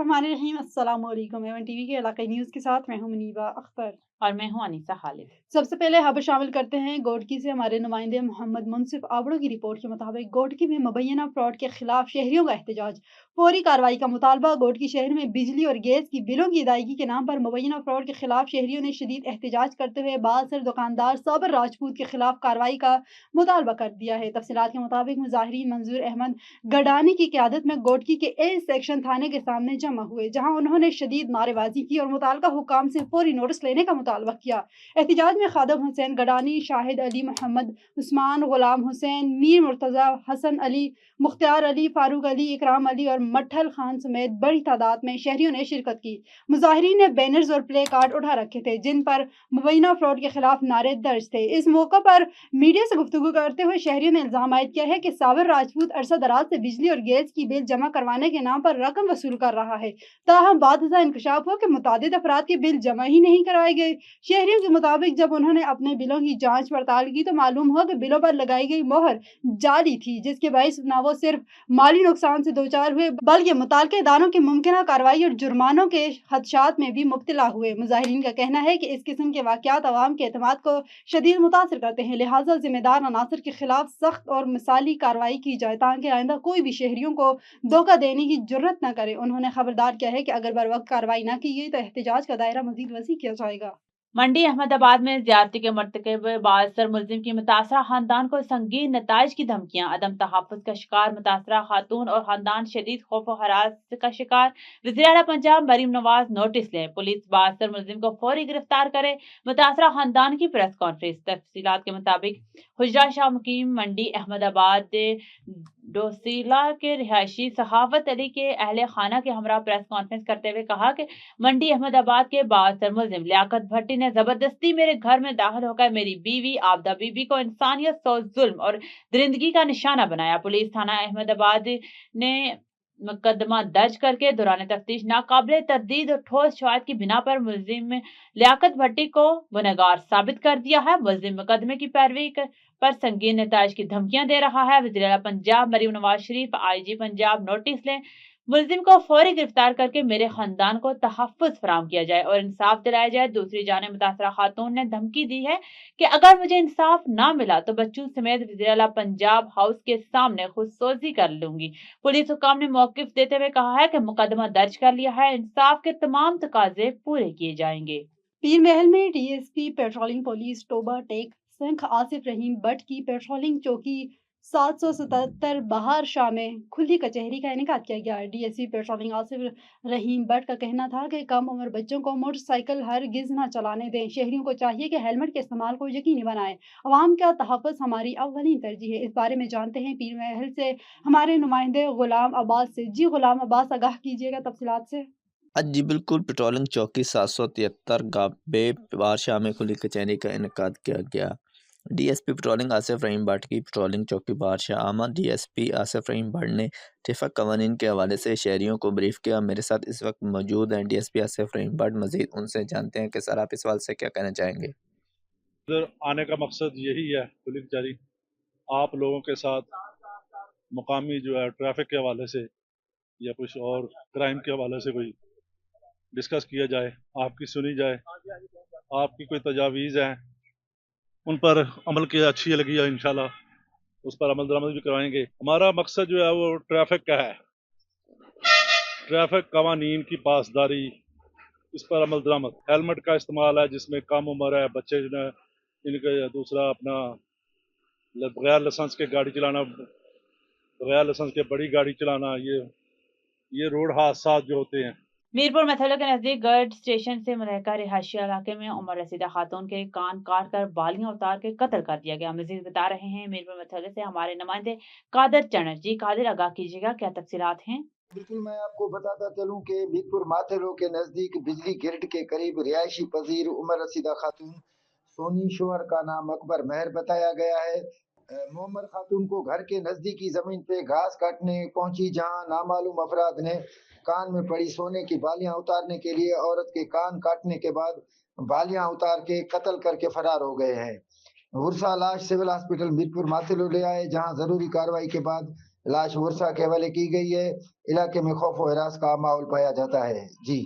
बिस्मिल्लाहिर्रहमानिर्रहीम। अस्सलाम वालेकुम। एवन टीवी के इलाकाई न्यूज़ के साथ मैं हूं मुनीबा अख्तर। और मैं हूं अनीसा खालिद। सबसे पहले खबर शामिल करते हैं गोडकी से। हमारे नुमाइंदे मोहम्मद मुनसिफ आबड़ो की रिपोर्ट के मुताबिक गोडकी में मुबैना फ्रॉड के खिलाफ शहरियों का एहतजाज, फौरी कार्रवाई का मुतालबा। गोडकी शहर में बिजली और गैस की बिलों की अदायगी के नाम पर मुबैना फ्रॉड के खिलाफ शहरियों ने शदीद एहतजाज करते हुए बालसर दुकानदार साबिर राजपूत के खिलाफ कार्रवाई का मुतालबा कर दिया है। तफसीलात के मुताबिक मुजाहिरीन मंजूर अहमद गडानी की क़यादत में गोडकी के ए सेक्शन थाने के सामने जमा हुए, जहां उन्होंने शदीद नारेबाजी की और मुताल्लिका हुकाम से फौरी नोटिस लेने का मुतालबा किया। एहतजाज में खादम हुसैन गडानी, शाहिद अली, मोहम्मद उस्मान, गुलाम हुसैन, मीर मुर्तज़ा, हसन अली, मुख्तार अली, फारूक अली, इकराम अली और मट्ठल खान समेत बड़ी तादाद में शहरियों ने शिरकत की। मुजाहिरीन ने बैनर्स और प्ले कार्ड उठा रखे थे जिन पर मुबैना फ्रॉड के खिलाफ नारे दर्ज थे। इस मौके पर मीडिया से गुफ्तगू करते हुए शहरियों ने इल्जाम आयद किया है कि साबिर राजपूत अरसा दराज से बिजली और गैस की बिल जमा करवाने के नाम पर रकम वसूल कर रहा है। ताहम बाद इंकशाफ हुआ कि मुतादिद अफराद के बिल जमा ही नहीं करवाए गए। शहरियों के मुताबिक जब उन्होंने अपने बिलों की जांच पड़ताल की तो मालूम हुआ कि बिलों पर लगाई गई मोहर जाली थी, जिसके बायस न वो सिर्फ माली नुकसान से दोचार हुए बल्कि मुताल्लिका इदारों की मुमकिन कार्रवाई और जुर्मानों के खदशात में भी मुब्तला हुए। मुजाहिरीन का कहना है कि इस किस्म के वाकयात अवाम के एतमाद को शदीद मुतासर करते हैं, लिहाजा जिम्मेदार अनासर के खिलाफ सख्त और मिसाली कार्रवाई की जाए ताकि आइंदा कोई भी शहरियों को धोखा देने की जुर्रत न करे। उन्होंने खबरदार किया है कि अगर बर वक्त कार्रवाई न की गई तो एहतजाज का दायरा मजीद वसी किया जाएगा। मंडी अहमदाबाद में ज्यादती के मर्तकब बासर मुलजिम की मुतासरा खानदान को संगीन नताइज की धमकियां, अदम तहफ़्फ़ुज़ का शिकार मुतासरा खातून और खानदान शदीद खौफ और हरास का शिकार। वज़ीर आला पंजाब मरीम नवाज नोटिस लें, पुलिस बासर मुलजिम को फौरी गिरफ्तार करे। मुतासरा खानदान की प्रेस कॉन्फ्रेंस। तफसीलात के मुताबिक हुजरा शाह मुकीम मंडी अहमदाबाद डोसीला के रिहायशी सखावत अली के अहले खाना के हमरा प्रेस कॉन्फ्रेंस करते हुए कहा कि मंडी अहमदाबाद के बासर मुलजिम लियाकत भट्टी ने जबरदस्ती मेरे घर में दाखिल होकर मेरी बीवी आबदा बीबी को इंसानियत सौ जुल्म और दरिंदगी का निशाना बनाया। पुलिस थाना अहमदाबाद ने मुकदमा दर्ज करके दौरान तफ्तीश नाकाबिले तरदीद और ठोस शवाहिद की बिना पर मुलजिम लियाकत भट्टी को गुनहगार साबित कर दिया है। मुलजिम मुकदमे की पैरवी पर संगीन नताइज की धमकियां दे रहा है। वज़ीर आला पंजाब मरीम नवाज शरीफ आईजी पंजाब नोटिस लें, मुलजिम को फौरी गिरफ्तार करके मेरे खानदान को तहफ़्फ़ुज़ फराहम किया जाए और इंसाफ दिलाया जाए। दूसरी जानिब मुतासरा खातून ने धमकी दी है कि अगर मुझे इंसाफ ना मिला तो बच्चों समेत वज़ीर आला पंजाब हाउस के सामने खुदसोजी कर लूंगी। पुलिस हुकाम ने मौक़िफ़ देते हुए कहा है कि मुकदमा दर्ज कर लिया है, इंसाफ के तमाम तकाजे पूरे किए जाएंगे। पीर महल में DSP patrolling police Toba Tek Singh Asif Rahim Butt की पेट्रोलिंग चौकी 777 बहार शाह में खुली कचहरी का इनेकाद किया गया। DSP patrolling Asif Rahim but का कहना था कि कम उम्र बच्चों को मोटरसाइकिल हरगिज न चलाने दें। शहरियों को चाहिए कि हेलमेट के इस्तेमाल को यकीनी बनाएं। अवाम का तहफ़्फ़ुज़ हमारी अव्वलीन तरजीह है। इस बारे में जानते हैं पीर महल से हमारे नुमाइंदे गुलाम अब्बास से। जी गुलाम अब्बास, आगाह कीजिएगा तफसीलात से। जी बिल्कुल, पेट्रोलिंग चौकी 773 गाबे बादशाह में खुली कचहरी का इनेकाद किया गया। डीएसपी पेट्रोलिंग आसिफ रहीम भट्ट की पेट्रोलिंग चौकी बादशाह आमद डीएसपी आसिफ रहीम भट्ट ने ट्रैफिक कवानीन के हवाले से शहरियों को ब्रीफ किया। मेरे साथ इस वक्त मौजूद हैं डीएसपी आसिफ रहीम भट्ट। मजीद उनसे जानते हैं कि सर आप इस सवाल से क्या कहना चाहेंगे। इधर आने का मकसद यही है खुली कचहरी, आप लोगों के साथ मुकामी जो है ट्रैफिक के हवाले से या कुछ और क्राइम के हवाले से कोई डिस्कस किया जाए, आपकी सुनी जाए, आपकी कोई तजावीज़ हैं उन पर अमल किया अच्छी लगी है, इंशाल्लाह उस पर अमल दरामद भी करवाएंगे। हमारा मकसद जो है वो ट्रैफिक का है, ट्रैफिक कवानीन की पासदारी, इस पर अमल दरामद। हेलमेट का इस्तेमाल है जिसमें कम उम्र है बच्चे जो है इनके, दूसरा अपना बगैर लाइसेंस के गाड़ी चलाना, बगैर लाइसेंस के बड़ी गाड़ी चलाना, ये रोड हादसा जो होते हैं। मीरपुर मैथलो के नजदीक गर्ड स्टेशन से मुलहका रिहायशी इलाके में उम्र रसीदा खातून के कान काट कर बालियां उतार के कत्ल कर दिया गया। मजीद बता रहे हैं मीरपुर मैथलो से हमारे नुमाइंदे कादर चनर। जी कादर, आगाह कीजिएगा, क्या तफसीलात हैं। बिल्कुल, मैं आपको बताता चलूं कि मीरपुर माथेलो के नजदीक बिजली ग्रिड के करीब रिहायशी पजीर उम्र रसीदा खातून सोनी शोहर का नाम अकबर महर बताया गया है। मोहम्मद खातून को घर के नजदीकी जमीन पे घास काटने पहुंची, जहां नामालूम अफराद ने कान में पड़ी सोने की बालियां उतारने के लिए औरत के कान काटने के बाद बालियां उतार के कत्ल करके फरार हो गए हैं। गुरसा लाश सिविल हॉस्पिटल मीरपुर माथेलो ले आए, जहां जरूरी कार्रवाई के बाद लाश वर्षा के हवाले की गई है। इलाके में खौफ व हरास का माहौल पाया जाता है। जी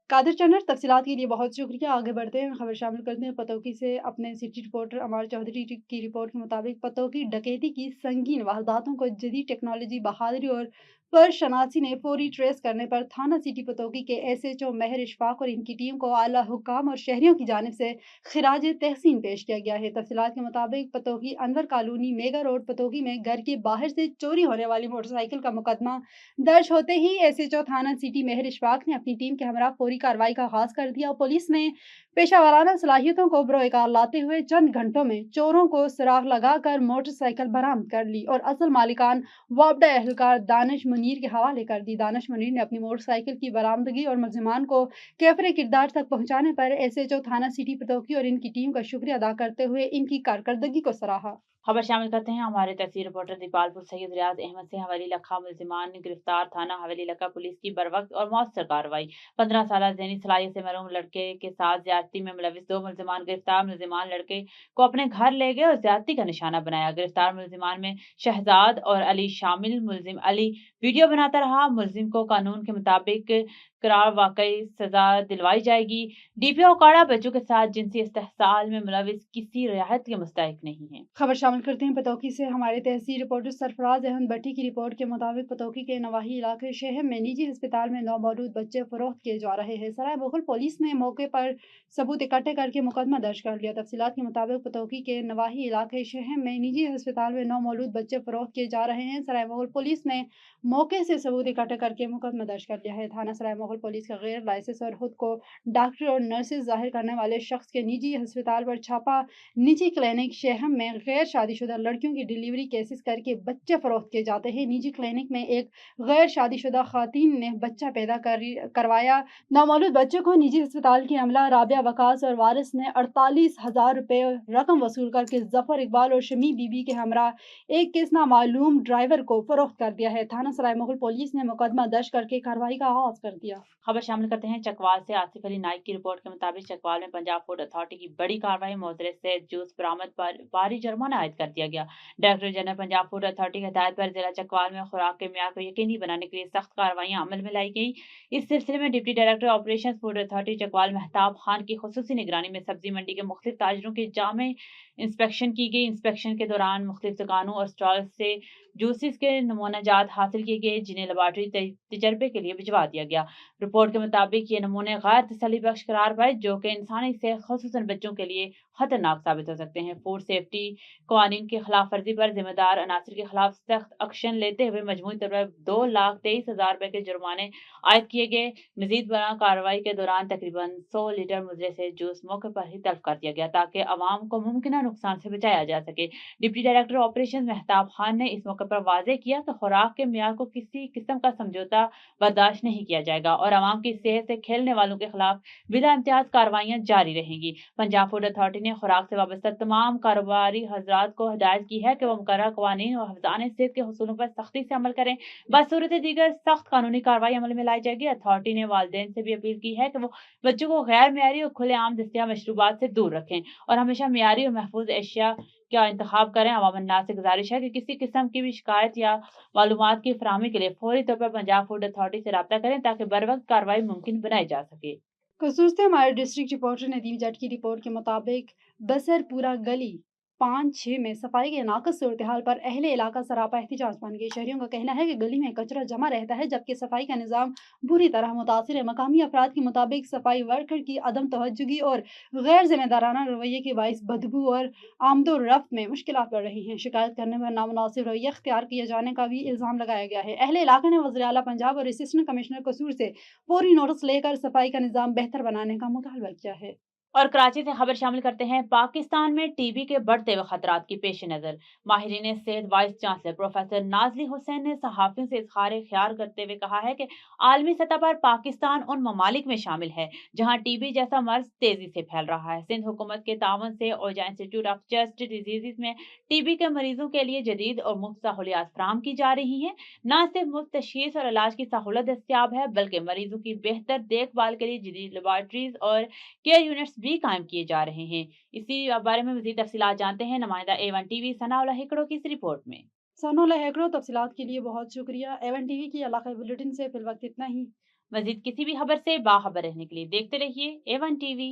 कादिर चन्नर, तफसीलात के लिए बहुत शुक्रिया। आगे बढ़ते हैं, खबर शामिल करते हैं पतोकी से। अपने सिटी रिपोर्टर अमर चौधरी की रिपोर्ट के मुताबिक पतोकी डकैती की संगीन वारदातों को जदीद टेक्नोलॉजी, बहादुरी और परशनासी ने फौरी ट्रेस करने पर थाना सिटी पतोकी के SHO महर इशफाक और इनकी टीम को आला हुक्काम और शहरियों की जानिब से खिराज तहसीन पेश किया गया है। तफसीलात के मुताबिक Pattoki Anwar colony mega road Pattoki में घर के बाहर से चोरी होने वाली मोटरसाइकिल का मुकदमा दर्ज होते ही SHO थाना सिटी महर इशफाक ने अपनी टीम के हमरा फौरी कार्रवाई का आगाज कर दिया। पुलिस ने पेशावराना सलाहियतों को बरोकार लाते हुए चंद घंटों में चोरों को सुराग लगाकर मोटरसाइकिल बरामद कर ली और असल मालिकान वापडा एहलकार दानिश मुनीर के हवाले कर दी। दानिश मुनीर ने अपनी मोटरसाइकिल की बरामदगी और मुलजिमान को कैफरे किरदार तक पहुंचाने पर SHO थाना सिटी पतोकी और इनकी टीम का शुक्रिया अदा करते हुए इनकी कारकर्दगी को सराहा। खबर शामिल करते हैं हमारे तहसील रिपोर्टर दीपालपुर सैयद रियाज अहमद से। हवेली लखा मुलजिमान गिरफ्तार, थाना हवेली लखा पुलिस की बरवक्त और मौसर कार्रवाई। 15 साल ज़हनी सलाहियत से महरूम लड़के के साथ ज्यादती में मुलविस 2 मुलजिमान गिरफ्तार। मुलजिमान लड़के को अपने घर ले गए और ज्यादती का निशाना बनाया। गिरफ्तार मुलजिमान में शहजाद और अली शामिल। मुलजिम अली वीडियो बनाता रहा। मुलजिम को कानून के मुताबिक करार वाकई सजा दिलवाई जाएगी। DPO काड़ा बच्चों के साथ जिनसी इस्तेहसाल में मुलविस किसी रियायत के मुस्तहिक नहीं है। खबर शामिल करते हैं पतोकी से। हमारे तहसील रिपोर्टर सरफराज अहमद भट्टी की रिपोर्ट के मुताबिक पतोकी के नवाही इलाके शहर में निजी अस्पताल में नौमौलूद बच्चे फरोख्त किए जा रहे हैं। सराय मुगल पुलिस ने मौके पर सबूत इकट्ठे करके मुकदमा दर्ज कर लिया। तफसीलात के मुताबिक पतोकी के नवाही इलाके शहर में निजी अस्पताल में नौमौलूद बच्चे फरोख्त किए जा रहे हैं। सराय मुगल पुलिस ने मौके से सबूत इकट्ठे करके मुकदमा दर्ज कर लिया है। थाना सराय मुगल पुलिस का गैर लाइसेंस और खुद को डॉक्टर और नर्सेज जाहिर करने वाले शख्स के निजी अस्पताल पर छापा। निजी क्लिनिक शहर में गैर शादीशुदा लड़कियों की डिलीवरी केसेस करके बच्चे फरोख्त किए जाते हैं। निजी क्लिनिक में एक गैर शादीशुदा खातून ने बच्चा पैदा करवाया। नौमौलूद बच्चे को निजी अस्पताल की अमला राबिया वकास और वारिस ने 48,000 रुपए रकम वसूल करके जफर इकबाल और शमी बीबी के हमरा एक किस नामालूम ड्राइवर को फरोख्त कर दिया है। थाना सराय मुगल पुलिस ने मुकदमा दर्ज करके कार्रवाई का आगाज कर दिया। खबर शामिल करते हैं चकवाल से। आसिफ अली नाइक की रिपोर्ट के मुताबिक चकवाल में पंजाब फूड अथॉरिटी की बड़ी कार्रवाई। मोजरे से जूस बरामद पर भारी जुर्माना आयद कर दिया गया। Director general Punjab food authority की हिदायत पर जिला चकवाल में खुराक के म्यार को यकीनी बनाने के लिए सख्त कार्रवाइयां अमल में लाई गई। इस सिलसिले में deputy director operation food authority Chakwal Mehtab Khan की खुसूसी निगरानी में सब्जी मंडी के मुख्तलिफ ताजरों के जामे इंस्पेक्शन की गई। इंस्पेक्शन के दौरान मुख्तलिफ दुकानों और स्टॉल से जूसेस के नमूना जात हासिल किए गए, जिन्हें लेबॉर्ट्री तजर्बे के लिए भिजवा दिया गया। रिपोर्ट के मुताबिक ये नमूने गैर तसल्ली बख्श करार पाए, जो कि इंसानी से खुसूसन बच्चों के लिए खतरनाक साबित हो सकते हैं। फूड सेफ्टी कवानीन की खिलाफ वर्जी पर जिम्मेदार अनासर के खिलाफ सख्त एक्शन लेते हुए मजमूई तौर पर 2,23,000 रुपए के जुर्माने आयद किए गए। मजीद बड़ा कार्रवाई के दौरान तकरीबन 100 लीटर मुजरे से जूस मौके पर ही तल्फ कर दिया गया, ताकि अवाम को मुमकिन नुकसान से बचाया जा सके। Deputy director operation Mehtab Khan ने इस मौके पर वाजे किया कि खुराक के म्यार को किसी किस्म का समझौता बर्दाश्त नहीं किया जाएगा और अवाम की सेहत से खेलने वालों के खिलाफ बिला इम्तियाज कार्रवाइयां जारी रहेंगी। पंजाब फूड अथॉरिटी ने खुराक से वाबस्ता तमाम कारोबारी हजरात को हिदायत की है कि वह मुकर्रर कवानीन और हिफ्ज़ान सेहत के हसूलों पर सख्ती से अमल करें। बसूरत दीगर सख्त कानूनी कार्रवाई अमल में लाई जाएगी। अथॉरिटी ने वालिदैन से भी अपील की है कि वो बच्चों को गैर मियारी और खुलेआम दस्तियाब मशरूबात से दूर रखें और हमेशा मियारी और महफूज एशिया का इंतखाब करें। अवाम नास से गुजारिश है कि किसी किस्म की भी शिकायत या मालूमात की फराहमी के लिए फौरी तौर पर पंजाब फूड अथॉरिटी से राब्ता करें, ताकि बर वक्त कार्रवाई मुमकिन बनाई जा सके। कसूर से हमारे डिस्ट्रिक्ट रिपोर्टर नदीम जट की रिपोर्ट के मुताबिक बसरपुरा गली 5-6 में सफाई के नाकस सूरत हाल पर अहले इलाका सरापा एहतिजाज बन गए। शहरियों का कहना है कि गली में कचरा जमा रहता है, जबकि सफाई का निज़ाम बुरी तरह मुतासिर है। मकामी अफराद के मुताबिक सफाई वर्कर की अदम तवज्जुगी और गैर जिम्मेदाराना रवैये के बाइस बदबू और आमदो रफ्त में मुश्किलात बढ़ रही हैं। शिकायत करने पर नामुनासिब रवैया इख्तियार किए जाने का भी इल्ज़ाम लगाया गया है। अहले इलाका ने वज़ीर आला पंजाब और असिस्टेंट कमिश्नर कसूर से फौरी नोटिस लेकर सफाई का निज़ाम बेहतर बनाने का मुतालबा किया है। और कराची से खबर शामिल करते हैं। पाकिस्तान में टीबी के बढ़ते हुए खतरात की पेश नज़र माहिरीन सेहत vice chancellor professor Nazli Hussain ने सहाफ़ियों से इज़हार ख्याल करते हुए कहा है कि आलमी सतह पर पाकिस्तान उन ममालिक में शामिल है जहां टीबी जैसा मर्ज तेजी से फैल रहा है। सिंध हुकूमत के तावन से ओजा इंस्टीट्यूट ऑफ चेस्ट डिजीज में टीबी के मरीजों के लिए जदीद और मुफ्त सहूलियात फराहम की जा रही हैं। न सिर्फ मुफ्त तशखीस और इलाज की सहूलत दस्तियाब है, बल्कि मरीजों की बेहतर देखभाल के लिए जदीद लेबॉर्ट्रीज और केयर यूनिट्स भी कायम किए जा रहे हैं। इसी बारे में मज़ीद तफसीलात जानते हैं नुमाइंदा A1 TV सनाउल्लाह हिकड़ो की इस रिपोर्ट में। सनोला हैकरो तफसीलात के लिए बहुत शुक्रिया। एवन टीवी की इलाकाई बुलेटिन से फिलवक्त इतना ही। मजीद किसी भी खबर से बाखबर रहने के लिए देखते रहिए A1 TV।